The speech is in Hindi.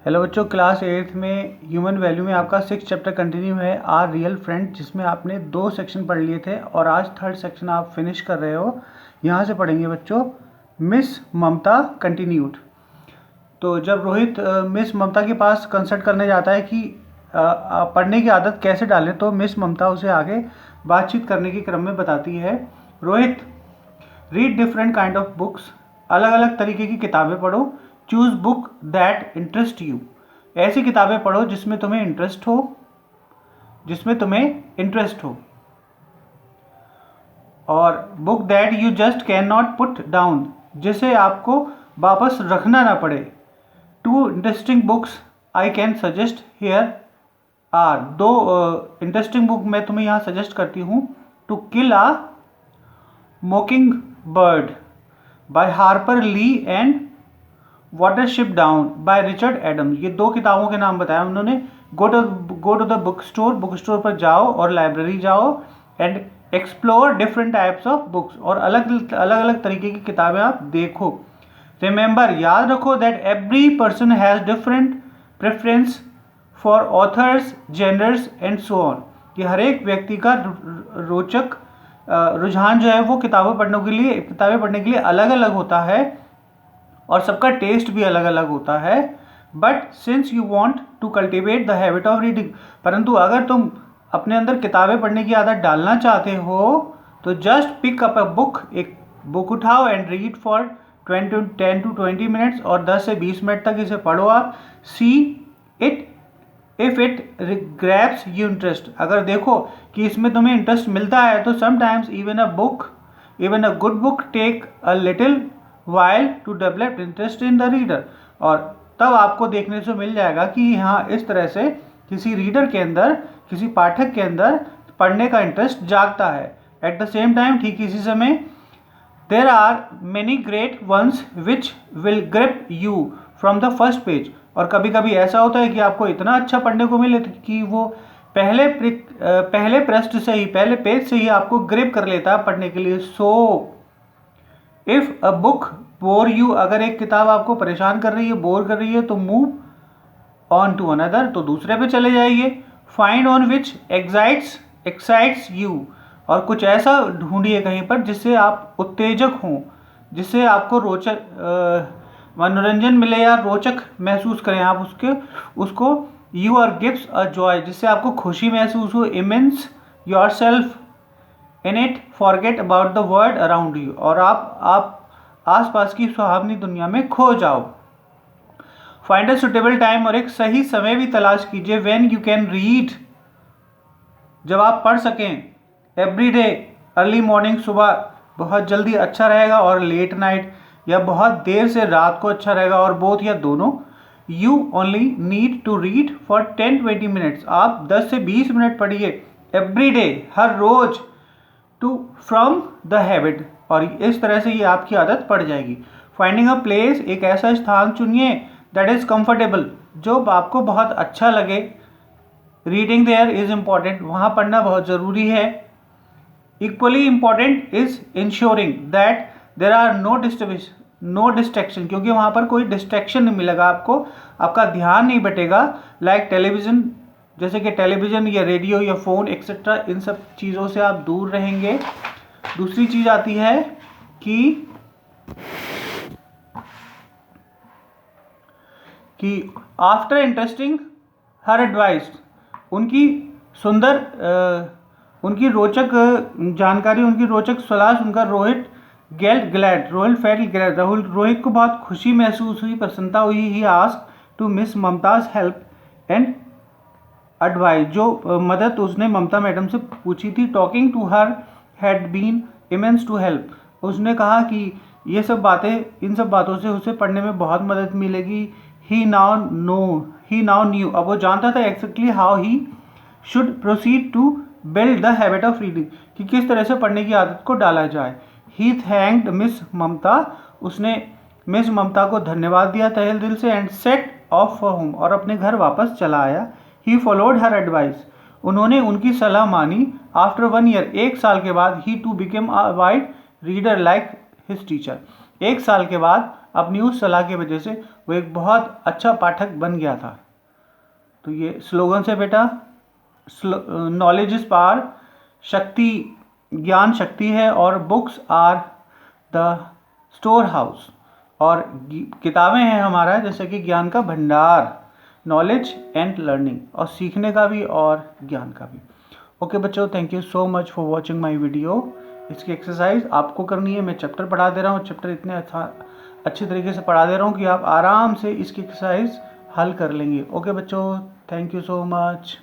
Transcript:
हेलो बच्चों, क्लास 8th में ह्यूमन वैल्यू में आपका 6th चैप्टर कंटिन्यू है आर रियल फ्रेंड, जिसमें आपने 2 सेक्शन पढ़ लिए थे और आज 3rd सेक्शन आप फिनिश कर रहे हो। यहाँ से पढ़ेंगे बच्चों मिस ममता कंटिन्यूड। तो जब रोहित मिस ममता के पास कंसल्ट करने जाता है कि पढ़ने की आदत कैसे डालें, तो मिस ममता उसे आगे बातचीत करने के क्रम में बताती है, Rohit read different kind of books, अलग अलग तरीके की किताबें पढ़ो। Choose book that interest you, ऐसी किताबें पढ़ो जिसमें तुम्हें इंटरेस्ट हो। और book that you just can not put down, जिसे आपको वापस रखना ना पड़े। 2 interesting books I can suggest here are, 2 interesting book मैं तुम्हें यहाँ सजेस्ट करती हूँ। To kill a mockingbird by Harper Lee and वाटरशिप down by Richard Adams, ये 2 किताबों के नाम बताया उन्होंने। Go to the book store पर जाओ और लाइब्रेरी जाओ and explore different types of books, और अलग अलग तरीके की किताबें आप देखो। रिमेंबर, याद रखो that every person has different preference for authors, genders and so on, कि हर एक व्यक्ति का रोचक रुझान जो है वो किताबें पढ़ने के लिए अलग अलग होता है और सबका टेस्ट भी अलग अलग होता है। But since you want to cultivate the habit of reading, परंतु अगर तुम अपने अंदर किताबें पढ़ने की आदत डालना चाहते हो तो just pick up a book, एक बुक उठाओ and read for 10 to 20 minutes, और 10 से 20 मिनट तक इसे पढ़ो आप। See it if it grabs you interest, अगर देखो कि इसमें तुम्हें इंटरेस्ट मिलता है तो sometimes even a good book take a little while to develop interest in the reader, और तब आपको देखने से मिल जाएगा कि यहाँ इस तरह से किसी रीडर के अंदर, किसी पाठक के अंदर पढ़ने का इंटरेस्ट जागता है। एट द सेम टाइम, ठीक इसी समय, there are many great ones which will grip you from the first page, और कभी कभी ऐसा होता है कि आपको इतना अच्छा पढ़ने को मिले कि वो पहले पेज से ही आपको ग्रिप कर लेता है पढ़ने के लिए। So if a book bore you, अगर एक किताब आपको परेशान कर रही है, बोर कर रही है, तो मूव ऑन टू अनदर, तो दूसरे पे चले जाइए। Find on which excites you, और कुछ ऐसा ढूंढिए कहीं पर जिससे आप उत्तेजक हों, जिससे आपको रोचक मनोरंजन मिले या रोचक महसूस करें आप उसको। You are gives a joy, जिससे आपको खुशी महसूस हो। Immerse yourself in it, forget about the world around you, और आप आसपास की सुहावनी दुनिया में खो जाओ। फाइंड अ सुटेबल टाइम, और एक सही समय भी तलाश कीजिए। व्हेन यू कैन रीड, जब आप पढ़ सकें। एवरी डे, अर्ली मॉर्निंग, सुबह बहुत जल्दी अच्छा रहेगा, और लेट नाइट या बहुत देर से रात को अच्छा रहेगा, और बोथ या दोनों। You only need to read for 10-20 minutes, आप 10 से 20 मिनट पढ़िए एवरी डे, हर रोज, टू फ्रॉम द हैबिट, और इस तरह से ये आपकी आदत पड़ जाएगी। फाइंडिंग अ प्लेस, एक ऐसा स्थान चुनिए दैट इज कंफर्टेबल, जो आपको बहुत अच्छा लगे। रीडिंग देयर इज इम्पॉर्टेंट, वहाँ पढ़ना बहुत ज़रूरी है। Equally important is ensuring that there are no distraction, क्योंकि वहाँ पर कोई डिस्ट्रैक्शन नहीं मिलेगा आपको, आपका ध्यान नहीं बटेगा। लाइक टेलीविज़न, जैसे कि टेलीविज़न या रेडियो या फ़ोन एक्सेट्रा, इन सब चीज़ों से आप दूर रहेंगे। दूसरी चीज़ आती है कि आफ्टर इंटरेस्टिंग हर एडवाइस, उनकी रोचक जानकारी, उनकी रोचक सलाह सुनकर रोहित को बहुत खुशी महसूस हुई, प्रसन्नता हुई। He asked to miss Mumtaz help and advice, जो मदद उसने ममता मैडम से पूछी थी। Talking to her had been immense to help, उसने कहा कि इन सब बातों से उसे पढ़ने में बहुत मदद मिलेगी। ही नाउ न्यू, अब वो जानता था exactly how he should proceed to build the habit of reading, कि किस तरह से पढ़ने की आदत को डाला जाए। ही थैंक्ड मिस ममता, उसने मिस ममता को धन्यवाद दिया तहे दिल से, and set of for home, और अपने घर वापस चला आया। ही फॉलोड हर एडवाइस, उन्होंने उनकी सलाह मानी। आफ्टर 1 ईयर, 1 साल के बाद, he too became a wide reader like his teacher, 1 साल के बाद अपनी उस सलाह की वजह से वो एक बहुत अच्छा पाठक बन गया था। तो ये स्लोगन से बेटा, नॉलेज इज पावर, शक्ति, ज्ञान शक्ति है, और books are the storehouse, और किताबें हैं हमारा जैसे कि ज्ञान का भंडार, नॉलेज एंड लर्निंग, और सीखने का भी और ज्ञान का भी। ओके बच्चों, thank you so much for watching my video. इसकी एक्सरसाइज आपको करनी है, मैं चैप्टर पढ़ा दे रहा हूँ, चैप्टर इतने अच्छे तरीके से पढ़ा दे रहा हूँ कि आप आराम से इसकी एक्सरसाइज हल कर लेंगे। ओके बच्चों, थैंक यू सो मच।